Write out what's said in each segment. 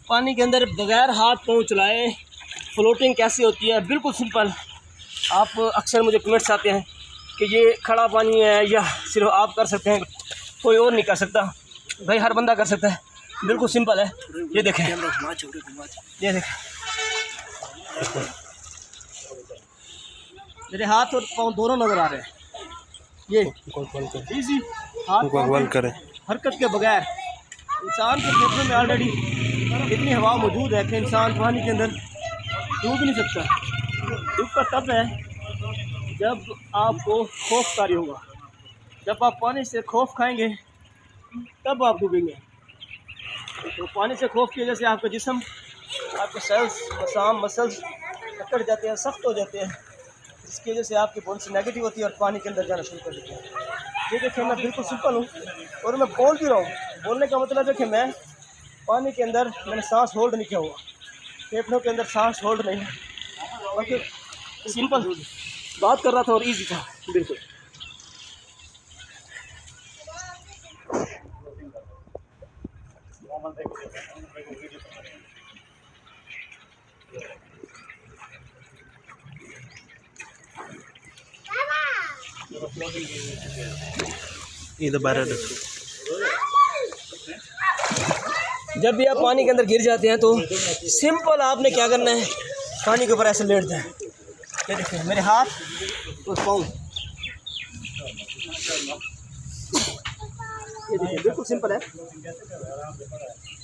पानी के अंदर बगैर हाथ पाँव चलाए फ्लोटिंग कैसे होती है, बिल्कुल सिंपल। आप अक्सर मुझे कमेंट्स आते हैं कि ये खड़ा पानी है या सिर्फ आप कर सकते हैं, कोई और नहीं कर सकता। भाई हर बंदा कर सकता है, बिल्कुल सिंपल है। ये देखें, ये देखें, मेरे हाथ और पाँव दोनों नज़र आ रहे हैं। ये इजी हाथ करें हरकत के बगैर। इंसान के फेफड़ों में ऑलरेडी इतनी हवा मौजूद है कि इंसान पानी के अंदर डूब नहीं सकता। डूबता तब है जब आपको खौफ तारी होगा। जब आप पानी से खौफ खाएंगे तब आप डूबेंगे। तो पानी से खौफ की वजह से आपका जिस्म, आपके सेल्स, मसल्स अकड़ जाते हैं, सख्त हो जाते हैं, जिसकी वजह से आपकी बोन्स नेगेटिव होती है और पानी के अंदर जाना शुरू कर देते हैं। ये देखिए, मैं बिल्कुल सिंपल हूँ और मैं बोल भी रहा हूँ। बोलने का मतलब है कि मैं पानी के अंदर मैंने सांस होल्ड नहीं किया हुआ, फेफड़ों के अंदर सांस होल्ड नहीं, बल्कि सिंपल बात कर रहा था और ईजी था बिल्कुल। जब भी आप पानी के अंदर गिर जाते हैं तो सिंपल आपने क्या करना है, पानी के ऊपर ऐसे लेट जाए। ये देखिए मेरे हाथ और पाँव, ये देखिए बिल्कुल सिंपल है।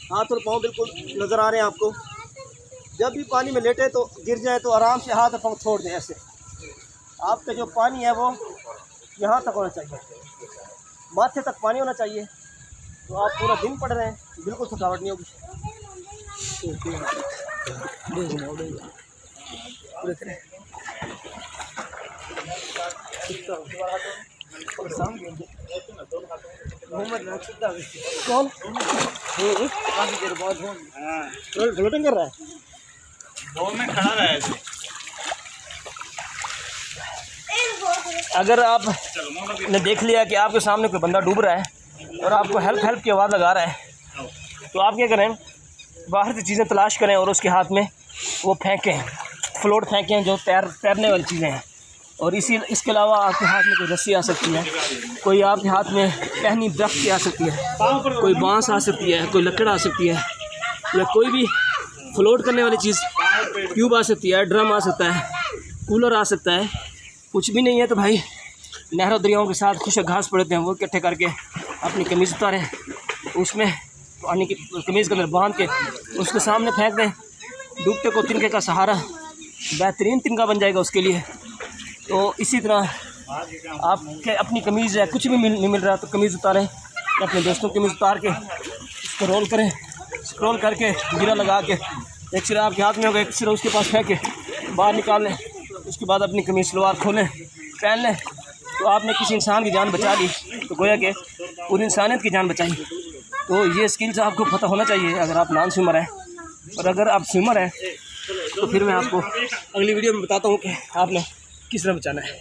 हाथ और पाँव बिल्कुल नज़र आ रहे हैं आपको। जब भी पानी में लेटे तो गिर जाए तो आराम से हाथ और पाँव छोड़ दें ऐसे। आपका जो पानी है वो यहाँ तक होना चाहिए, माथे तक पानी होना चाहिए। तो आप पूरा दिन पढ़ रहे हैं, बिल्कुल थकावट नहीं होगी। कौन फ्लोटिंग कर रहा है, में खड़ा रहा है। अगर आपने देख लिया कि आपके सामने कोई बंदा डूब रहा है और आपको हेल्प की आवाज़ लगा रहा है, तो आप क्या करें, बाहर से चीज़ें तलाश करें और उसके हाथ में वो फेंकें, फ्लोट फेंकें जो तैरने वाली चीज़ें हैं। और इसके अलावा आपके हाथ में कोई रस्सी आ सकती है, कोई आपके हाथ में टहनी दरख्त की आ सकती है, कोई बांस आ सकती है, कोई लकड़ आ सकती है, या कोई भी फ्लोट करने वाली चीज़, ट्यूब आ सकती है, ड्रम आ सकता है, कूलर आ सकता है। कुछ भी नहीं है तो भाई नहरों दरियाओं के साथ खुशक घास पड़ते हैं, वो इकट्ठे करके अपनी कमीज़ उतारें, उसमें पानी की कमीज़ के अंदर बांध के उसके सामने फेंक दें। डूबते को तिनके का सहारा बेहतरीन तिनका बन जाएगा उसके लिए। तो इसी तरह आपके अपनी कमीज़ है, कुछ भी नहीं मिल रहा तो कमीज़ उतारें, अपने दोस्तों की कमीज़ उतार के उसको रोल करें, स्क्रॉल करके गिरा लगा के एक सिरा आपके हाथ में होगा, एक सिरा उसके पास फेंके बाहर निकाल लें। उसके बाद अपनी कमीज़ सलवार खोलें, पहन लें, तो आपने किसी इंसान की जान बचा ली, तो गोया कि पूरी इंसानियत की जान बचाई। तो ये स्किल्स आपको पता होना चाहिए अगर आप नॉन स्विमर हैं। और अगर आप स्विमर हैं तो फिर मैं आपको अगली वीडियो में बताता हूँ कि आपने किस तरह बचाना है।